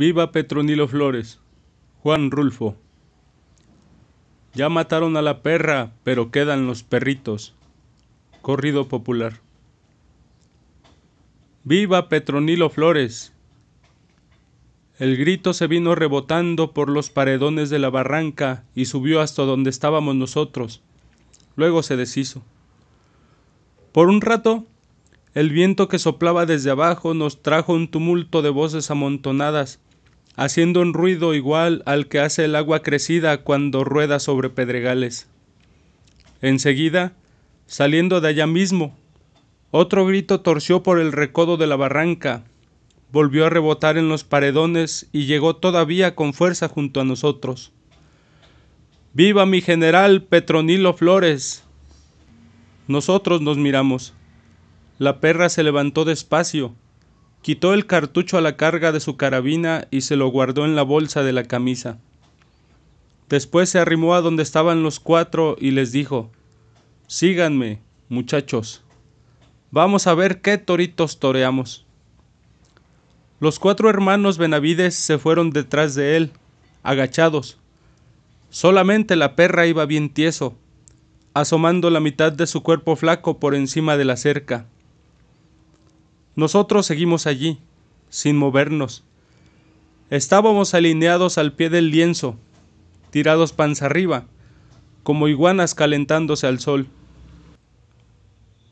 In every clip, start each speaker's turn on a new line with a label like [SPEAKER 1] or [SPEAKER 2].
[SPEAKER 1] Viva Petronilo Flores, Juan Rulfo. Ya mataron a la perra, pero quedan los perritos. Corrido popular. Viva Petronilo Flores. El grito se vino rebotando por los paredones de la barranca y subió hasta donde estábamos nosotros. Luego se deshizo. Por un rato, el viento que soplaba desde abajo nos trajo un tumulto de voces amontonadas, haciendo un ruido igual al que hace el agua crecida cuando rueda sobre pedregales. Enseguida, saliendo de allá mismo, otro grito torció por el recodo de la barranca, volvió a rebotar en los paredones y llegó todavía con fuerza junto a nosotros. ¡Viva mi general Petronilo Flores! Nosotros nos miramos. La perra se levantó despacio, quitó el cartucho a la carga de su carabina y se lo guardó en la bolsa de la camisa. Después se arrimó a donde estaban los cuatro y les dijo: «Síganme, muchachos. Vamos a ver qué toritos toreamos». Los cuatro hermanos Benavides se fueron detrás de él, agachados. Solamente la perra iba bien tieso, asomando la mitad de su cuerpo flaco por encima de la cerca. Nosotros seguimos allí, sin movernos. Estábamos alineados al pie del lienzo, tirados panza arriba, como iguanas calentándose al sol.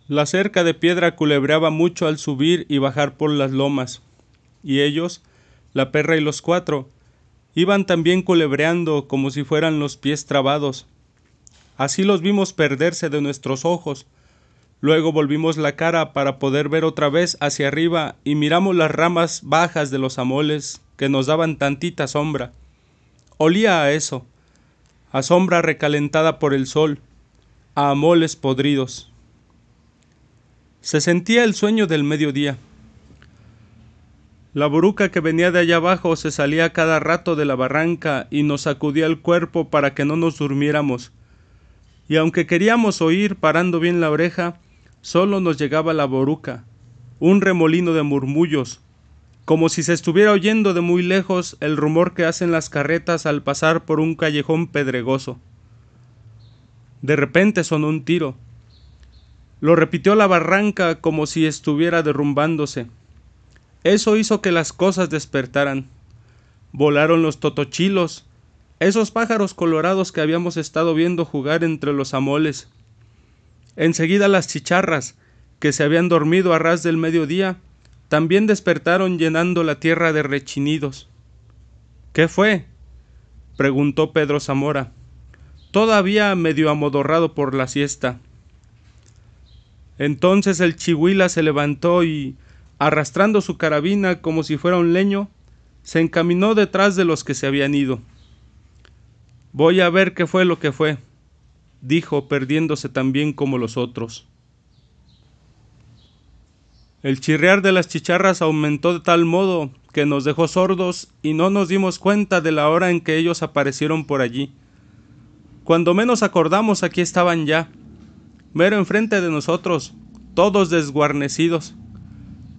[SPEAKER 1] La cerca de piedra culebreaba mucho al subir y bajar por las lomas, y ellos, la perra y los cuatro, iban también culebreando como si fueran los pies trabados. Así los vimos perderse de nuestros ojos. Luego volvimos la cara para poder ver otra vez hacia arriba y miramos las ramas bajas de los amoles que nos daban tantita sombra. Olía a eso, a sombra recalentada por el sol, a amoles podridos. Se sentía el sueño del mediodía. La boruca que venía de allá abajo se salía cada rato de la barranca y nos sacudía el cuerpo para que no nos durmiéramos. Y aunque queríamos oír parando bien la oreja, solo nos llegaba la boruca, un remolino de murmullos, como si se estuviera oyendo de muy lejos el rumor que hacen las carretas al pasar por un callejón pedregoso. De repente sonó un tiro. Lo repitió la barranca como si estuviera derrumbándose. Eso hizo que las cosas despertaran. Volaron los totochilos, esos pájaros colorados que habíamos estado viendo jugar entre los amoles. Enseguida las chicharras, que se habían dormido a ras del mediodía, también despertaron llenando la tierra de rechinidos. «¿Qué fue?», preguntó Pedro Zamora, todavía medio amodorrado por la siesta. Entonces el chihuila se levantó y, arrastrando su carabina como si fuera un leño, se encaminó detrás de los que se habían ido. «Voy a ver qué fue lo que fue», dijo, perdiéndose también como los otros. El chirriar de las chicharras aumentó de tal modo que nos dejó sordos y no nos dimos cuenta de la hora en que ellos aparecieron por allí. Cuando menos acordamos, aquí estaban ya, mero enfrente de nosotros, todos desguarnecidos.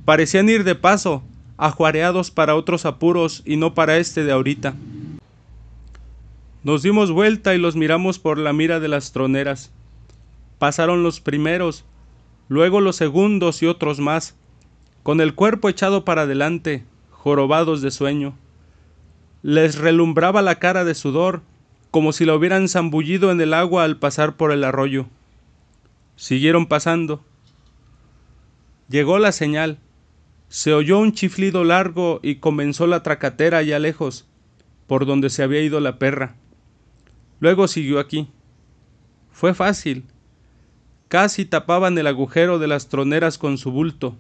[SPEAKER 1] Parecían ir de paso, ajuareados para otros apuros y no para este de ahorita. Nos dimos vuelta y los miramos por la mira de las troneras. Pasaron los primeros, luego los segundos y otros más, con el cuerpo echado para adelante, jorobados de sueño. Les relumbraba la cara de sudor, como si la hubieran zambullido en el agua al pasar por el arroyo. Siguieron pasando. Llegó la señal. Se oyó un chiflido largo y comenzó la tracatera allá lejos, por donde se había ido la perra. Luego siguió aquí. Fue fácil. Casi tapaban el agujero de las troneras con su bulto,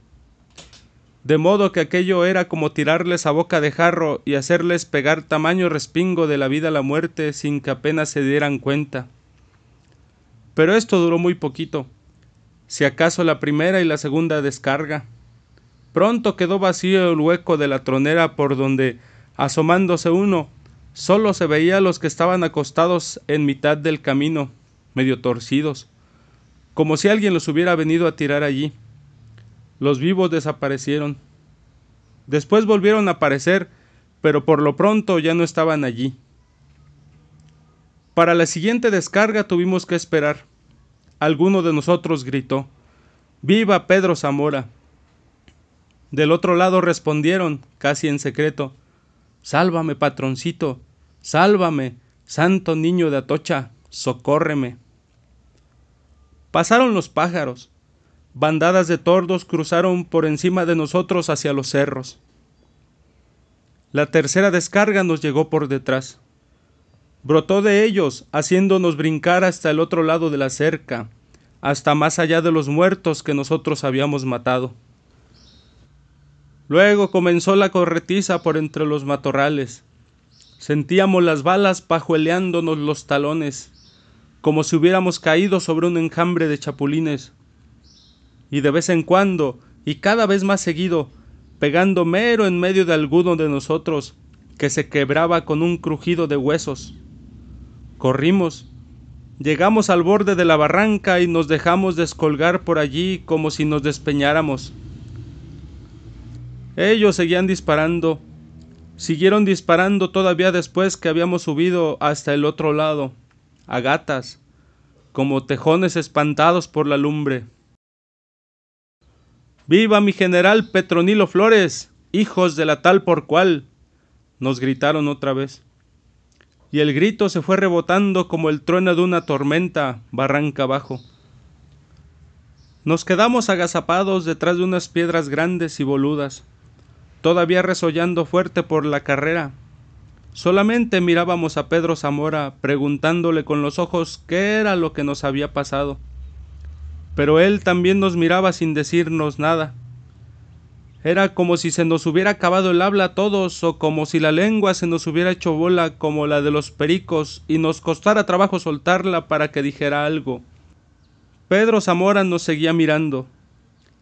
[SPEAKER 1] de modo que aquello era como tirarles a boca de jarro y hacerles pegar tamaño respingo de la vida a la muerte sin que apenas se dieran cuenta. Pero esto duró muy poquito, si acaso la primera y la segunda descarga. Pronto quedó vacío el hueco de la tronera por donde, asomándose uno, solo se veía a los que estaban acostados en mitad del camino, medio torcidos, como si alguien los hubiera venido a tirar allí. Los vivos desaparecieron. Después volvieron a aparecer, pero por lo pronto ya no estaban allí. Para la siguiente descarga tuvimos que esperar. Alguno de nosotros gritó: ¡Viva Pedro Zamora! Del otro lado respondieron, casi en secreto: ¡Sálvame, patroncito! ¡Sálvame! ¡Santo niño de Atocha! ¡Socórreme! Pasaron los pájaros. Bandadas de tordos cruzaron por encima de nosotros hacia los cerros. La tercera descarga nos llegó por detrás. Brotó de ellos, haciéndonos brincar hasta el otro lado de la cerca, hasta más allá de los muertos que nosotros habíamos matado. Luego comenzó la corretiza por entre los matorrales. Sentíamos las balas pajueleándonos los talones, como si hubiéramos caído sobre un enjambre de chapulines. Y de vez en cuando, y cada vez más seguido, pegando mero en medio de alguno de nosotros, que se quebraba con un crujido de huesos. Corrimos, llegamos al borde de la barranca y nos dejamos descolgar por allí como si nos despeñáramos. Ellos seguían disparando, siguieron disparando todavía después que habíamos subido hasta el otro lado, a gatas, como tejones espantados por la lumbre. ¡Viva mi general Petronilo Flores, hijos de la tal por cual!, nos gritaron otra vez. Y el grito se fue rebotando como el trueno de una tormenta, barranca abajo. Nos quedamos agazapados detrás de unas piedras grandes y boludas, todavía resollando fuerte por la carrera. Solamente mirábamos a Pedro Zamora, preguntándole con los ojos qué era lo que nos había pasado. Pero él también nos miraba sin decirnos nada. Era como si se nos hubiera acabado el habla a todos, o como si la lengua se nos hubiera hecho bola como la de los pericos y nos costara trabajo soltarla para que dijera algo. Pedro Zamora nos seguía mirando.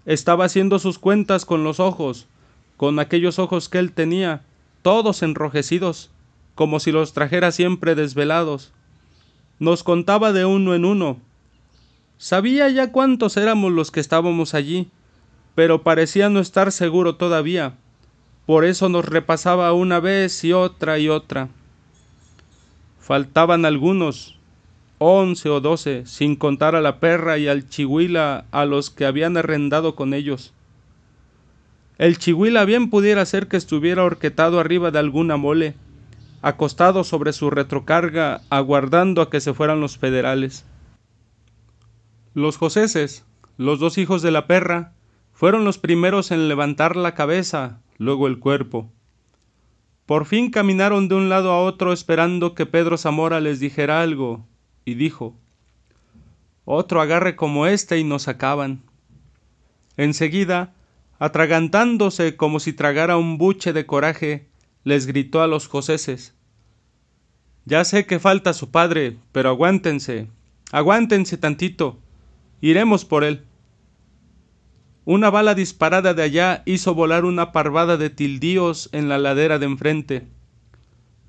[SPEAKER 1] Estaba haciendo sus cuentas con los ojos, con aquellos ojos que él tenía, todos enrojecidos, como si los trajera siempre desvelados. Nos contaba de uno en uno. Sabía ya cuántos éramos los que estábamos allí, pero parecía no estar seguro todavía. Por eso nos repasaba una vez y otra y otra. Faltaban algunos, 11 o 12, sin contar a la perra y al chihuila, a los que habían arrendado con ellos. El chihuila bien pudiera ser que estuviera horquetado arriba de alguna mole, acostado sobre su retrocarga, aguardando a que se fueran los federales. Los joseses, los dos hijos de la perra, fueron los primeros en levantar la cabeza, luego el cuerpo. Por fin caminaron de un lado a otro esperando que Pedro Zamora les dijera algo, y dijo: otro agarre como este y nos acaban. Enseguida, atragantándose como si tragara un buche de coraje, les gritó a los joseses: ya sé que falta su padre, pero aguántense tantito, iremos por él. Una bala disparada de allá hizo volar una parvada de tildíos en la ladera de enfrente.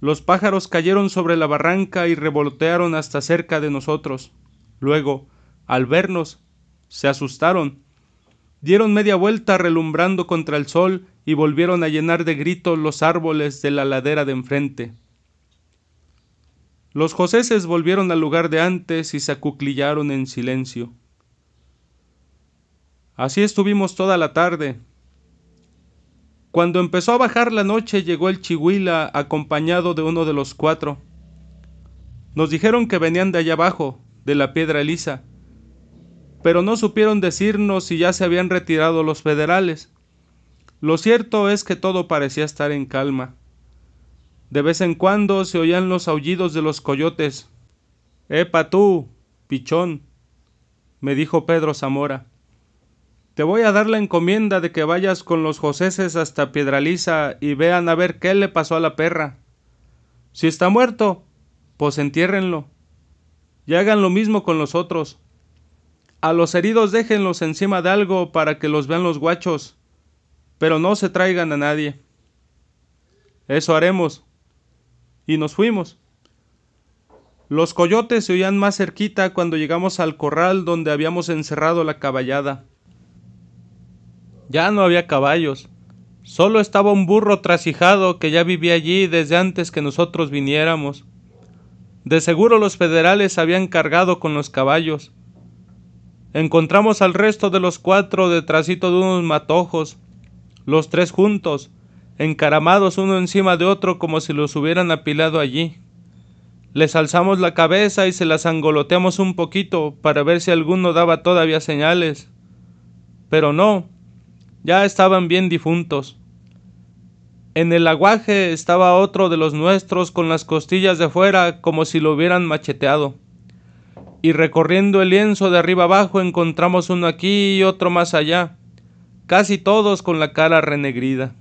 [SPEAKER 1] Los pájaros cayeron sobre la barranca y revolotearon hasta cerca de nosotros. Luego, al vernos, se asustaron, dieron media vuelta relumbrando contra el sol y volvieron a llenar de gritos los árboles de la ladera de enfrente. Los joseses volvieron al lugar de antes y se acuclillaron en silencio. Así estuvimos toda la tarde. Cuando empezó a bajar la noche llegó el chihuila acompañado de uno de los cuatro. Nos dijeron que venían de allá abajo, de la Piedra Lisa, pero no supieron decirnos si ya se habían retirado los federales. Lo cierto es que todo parecía estar en calma. De vez en cuando se oían los aullidos de los coyotes. «Epa tú, pichón», me dijo Pedro Zamora. «Te voy a dar la encomienda de que vayas con los joseses hasta Piedralisa y vean a ver qué le pasó a la perra. Si está muerto, pues entiérrenlo. Y hagan lo mismo con los otros. A los heridos déjenlos encima de algo para que los vean los guachos, pero no se traigan a nadie». «Eso haremos». Y nos fuimos. Los coyotes se oían más cerquita cuando llegamos al corral donde habíamos encerrado la caballada. Ya no había caballos, Solo estaba un burro trasijado que ya vivía allí desde antes que nosotros viniéramos. De seguro los federales habían cargado con los caballos. Encontramos al resto de los 4 detrásito de unos matojos, los 3 juntos, encaramados uno encima de otro como si los hubieran apilado allí. Les alzamos la cabeza y se las angoloteamos un poquito para ver si alguno daba todavía señales. Pero no, ya estaban bien difuntos. En el aguaje estaba otro de los nuestros con las costillas de fuera como si lo hubieran macheteado. Y recorriendo el lienzo de arriba abajo encontramos uno aquí y otro más allá, casi todos con la cara renegrida.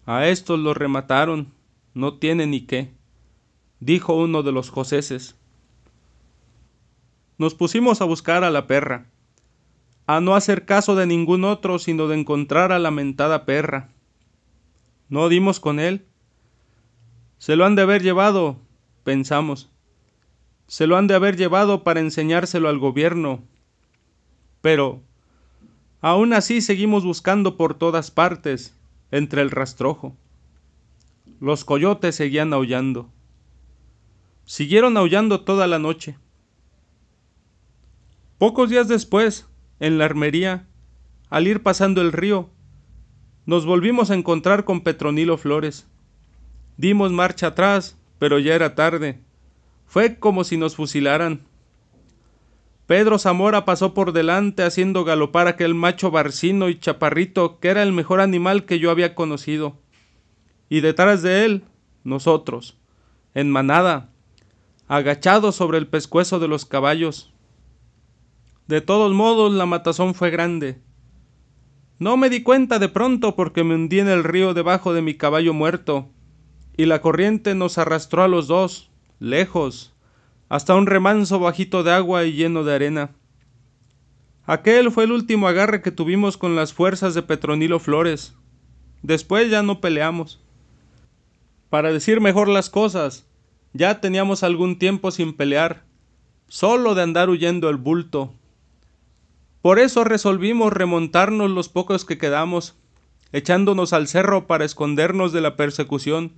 [SPEAKER 1] A estos los remataron, no tiene ni qué, dijo uno de los joseses. Nos pusimos a buscar a la perra, a no hacer caso de ningún otro sino de encontrar a la mentada perra. No dimos con él. Se lo han de haber llevado, pensamos. Se lo han de haber llevado para enseñárselo al gobierno. Pero aún así seguimos buscando por todas partes, entre el rastrojo. Los coyotes seguían aullando. Siguieron aullando toda la noche. Pocos días después, en la armería, al ir pasando el río, nos volvimos a encontrar con Petronilo Flores. Dimos marcha atrás, pero ya era tarde. Fue como si nos fusilaran. Pedro Zamora pasó por delante haciendo galopar aquel macho barcino y chaparrito que era el mejor animal que yo había conocido. Y detrás de él, nosotros, en manada, agachados sobre el pescuezo de los caballos. De todos modos, la matazón fue grande. No me di cuenta de pronto porque me hundí en el río debajo de mi caballo muerto, y la corriente nos arrastró a los dos, lejos, hasta un remanso bajito de agua y lleno de arena. Aquel fue el último agarre que tuvimos con las fuerzas de Petronilo Flores. Después ya no peleamos. Para decir mejor las cosas, ya teníamos algún tiempo sin pelear, solo de andar huyendo el bulto. Por eso resolvimos remontarnos los pocos que quedamos, echándonos al cerro para escondernos de la persecución,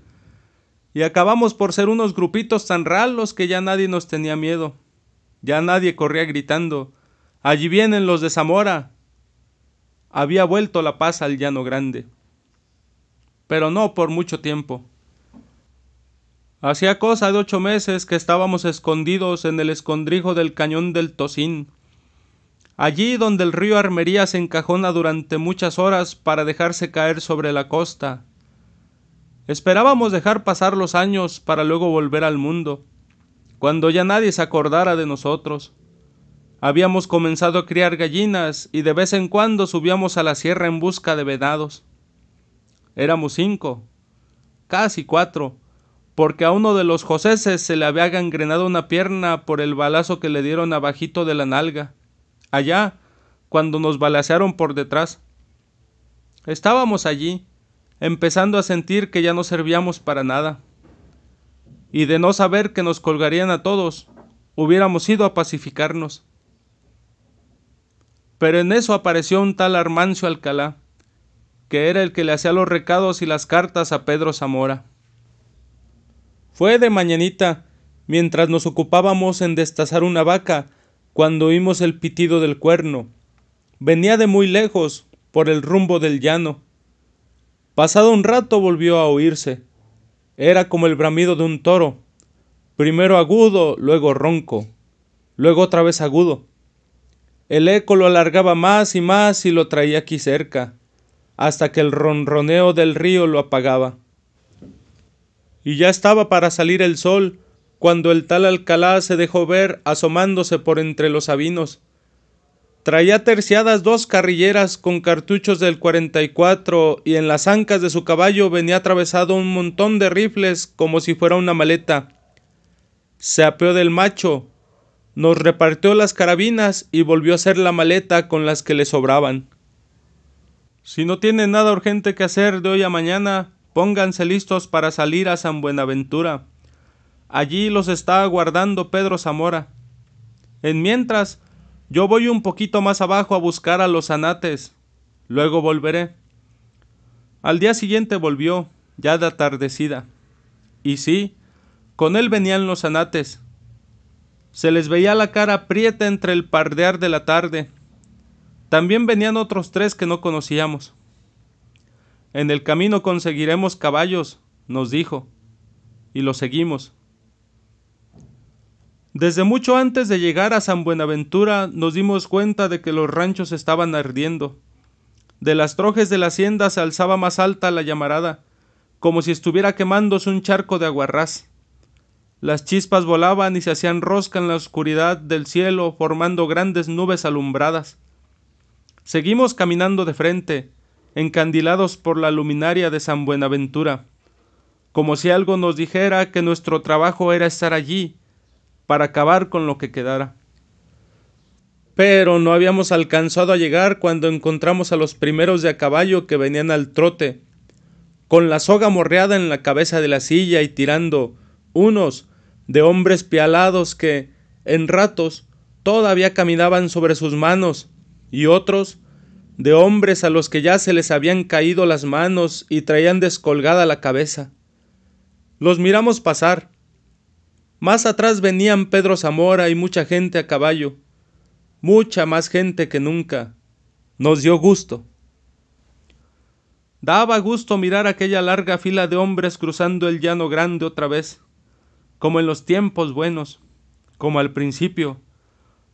[SPEAKER 1] y acabamos por ser unos grupitos tan ralos que ya nadie nos tenía miedo. Ya nadie corría gritando: «¡Allí vienen los de Zamora!». Había vuelto la paz al Llano Grande. Pero no por mucho tiempo. Hacía cosa de 8 meses que estábamos escondidos en el escondrijo del cañón del Tocín, allí donde el río Armería se encajona durante muchas horas para dejarse caer sobre la costa. Esperábamos dejar pasar los años para luego volver al mundo, cuando ya nadie se acordara de nosotros. Habíamos comenzado a criar gallinas y de vez en cuando subíamos a la sierra en busca de venados. Éramos 5, casi 4, porque a uno de los joseses se le había gangrenado una pierna por el balazo que le dieron abajito de la nalga, allá, cuando nos balacearon por detrás. Estábamos allí, empezando a sentir que ya no servíamos para nada, y de no saber que nos colgarían a todos, hubiéramos ido a pacificarnos. Pero en eso apareció un tal Armancio Alcalá, que era el que le hacía los recados y las cartas a Pedro Zamora. Fue de mañanita, mientras nos ocupábamos en destazar una vaca, cuando oímos el pitido del cuerno. Venía de muy lejos, por el rumbo del llano. Pasado un rato volvió a oírse. Era como el bramido de un toro, primero agudo, luego ronco, luego otra vez agudo. El eco lo alargaba más y lo traía aquí cerca, hasta que el ronroneo del río lo apagaba. Y ya estaba para salir el sol, cuando el tal Alcalá se dejó ver asomándose por entre los sabinos. Traía terciadas 2 carrilleras con cartuchos del 44 y en las ancas de su caballo venía atravesado un montón de rifles como si fuera una maleta. Se apeó del macho, nos repartió las carabinas y volvió a hacer la maleta con las que le sobraban. Si no tienen nada urgente que hacer de hoy a mañana, pónganse listos para salir a San Buenaventura. Allí los está aguardando Pedro Zamora. En mientras, yo voy un poquito más abajo a buscar a los zanates. Luego volveré. Al día siguiente volvió, ya de atardecida. Y sí, con él venían los zanates. Se les veía la cara prieta entre el pardear de la tarde. También venían otros 3 que no conocíamos. En el camino conseguiremos caballos, nos dijo, y los seguimos. Desde mucho antes de llegar a San Buenaventura nos dimos cuenta de que los ranchos estaban ardiendo. De las trojes de la hacienda se alzaba más alta la llamarada, como si estuviera quemándose un charco de aguarrás. Las chispas volaban y se hacían rosca en la oscuridad del cielo, formando grandes nubes alumbradas. Seguimos caminando de frente, encandilados por la luminaria de San Buenaventura, como si algo nos dijera que nuestro trabajo era estar allí, para acabar con lo que quedara. Pero no habíamos alcanzado a llegar cuando encontramos a los primeros de a caballo que venían al trote, con la soga morreada en la cabeza de la silla y tirando, unos de hombres pialados que, en ratos, todavía caminaban sobre sus manos, y otros de hombres a los que ya se les habían caído las manos y traían descolgada la cabeza. Los miramos pasar. Más atrás venían Pedro Zamora y mucha gente a caballo, mucha más gente que nunca. Nos dio gusto. Daba gusto mirar aquella larga fila de hombres cruzando el llano grande otra vez, como en los tiempos buenos, como al principio,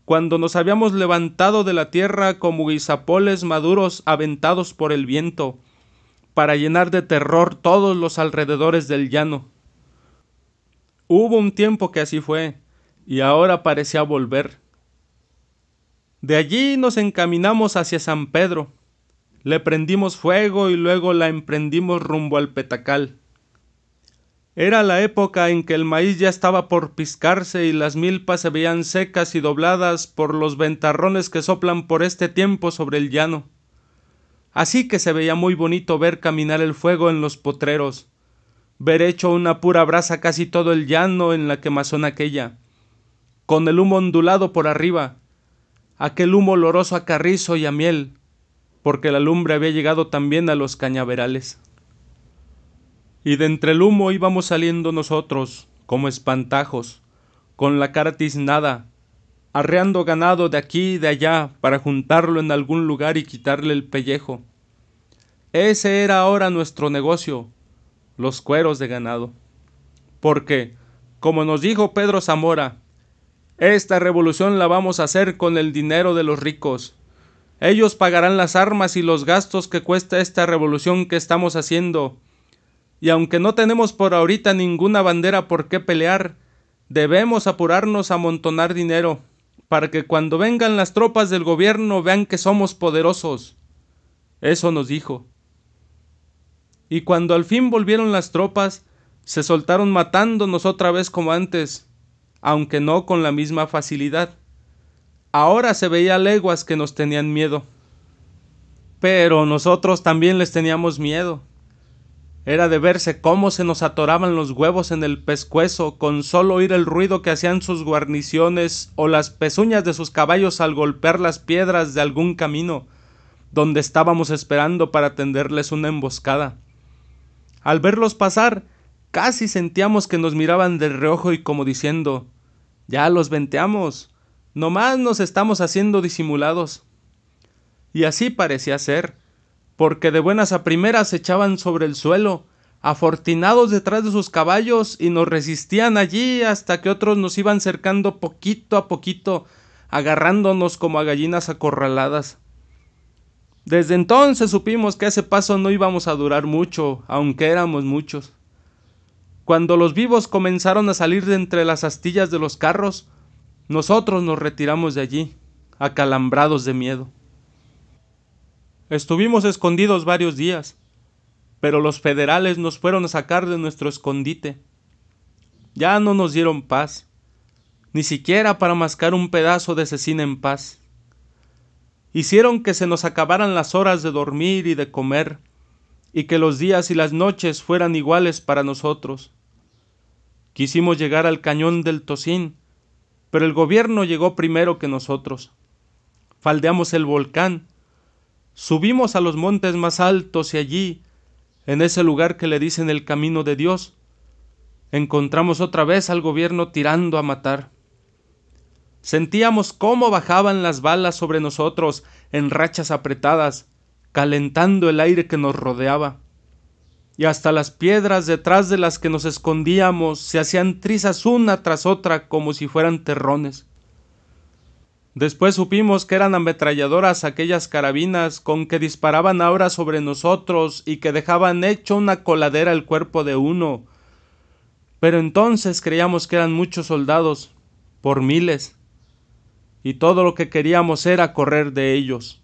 [SPEAKER 1] cuando nos habíamos levantado de la tierra como guisapoles maduros aventados por el viento, para llenar de terror todos los alrededores del llano. Hubo un tiempo que así fue, y ahora parecía volver. De allí nos encaminamos hacia San Pedro. Le prendimos fuego y luego la emprendimos rumbo al Petacal. Era la época en que el maíz ya estaba por piscarse y las milpas se veían secas y dobladas por los ventarrones que soplan por este tiempo sobre el llano. Así que se veía muy bonito ver caminar el fuego en los potreros, ver hecho una pura brasa casi todo el llano en la quemazón aquella, con el humo ondulado por arriba, aquel humo oloroso a carrizo y a miel, porque la lumbre había llegado también a los cañaverales. Y de entre el humo íbamos saliendo nosotros, como espantajos, con la cara tiznada, arreando ganado de aquí y de allá para juntarlo en algún lugar y quitarle el pellejo. Ese era ahora nuestro negocio, los cueros de ganado. Porque, como nos dijo Pedro Zamora, esta revolución la vamos a hacer con el dinero de los ricos. Ellos pagarán las armas y los gastos que cuesta esta revolución que estamos haciendo. Y aunque no tenemos por ahorita ninguna bandera por qué pelear, debemos apurarnos a amontonar dinero, para que cuando vengan las tropas del gobierno vean que somos poderosos. Eso nos dijo. Y cuando al fin volvieron las tropas, se soltaron matándonos otra vez como antes, aunque no con la misma facilidad. Ahora se veía a leguas que nos tenían miedo. Pero nosotros también les teníamos miedo. Era de verse cómo se nos atoraban los huevos en el pescuezo con solo oír el ruido que hacían sus guarniciones o las pezuñas de sus caballos al golpear las piedras de algún camino, donde estábamos esperando para tenderles una emboscada. Al verlos pasar, casi sentíamos que nos miraban de reojo y como diciendo, ya los venteamos, nomás nos estamos haciendo disimulados. Y así parecía ser, porque de buenas a primeras se echaban sobre el suelo, afortinados detrás de sus caballos, y nos resistían allí hasta que otros nos iban cercando poquito a poquito, agarrándonos como a gallinas acorraladas. Desde entonces supimos que a ese paso no íbamos a durar mucho, aunque éramos muchos. Cuando los vivos comenzaron a salir de entre las astillas de los carros, nosotros nos retiramos de allí, acalambrados de miedo. Estuvimos escondidos varios días, pero los federales nos fueron a sacar de nuestro escondite. Ya no nos dieron paz, ni siquiera para mascar un pedazo de cecina en paz. Hicieron que se nos acabaran las horas de dormir y de comer, y que los días y las noches fueran iguales para nosotros. Quisimos llegar al cañón del Tocín, pero el gobierno llegó primero que nosotros. Faldeamos el volcán, subimos a los montes más altos y allí, en ese lugar que le dicen el camino de Dios, encontramos otra vez al gobierno tirando a matar. Sentíamos cómo bajaban las balas sobre nosotros en rachas apretadas, calentando el aire que nos rodeaba. Y hasta las piedras detrás de las que nos escondíamos se hacían trizas una tras otra como si fueran terrones. Después supimos que eran ametralladoras aquellas carabinas con que disparaban ahora sobre nosotros y que dejaban hecho una coladera el cuerpo de uno. Pero entonces creíamos que eran muchos soldados, por miles, y todo lo que queríamos era correr de ellos.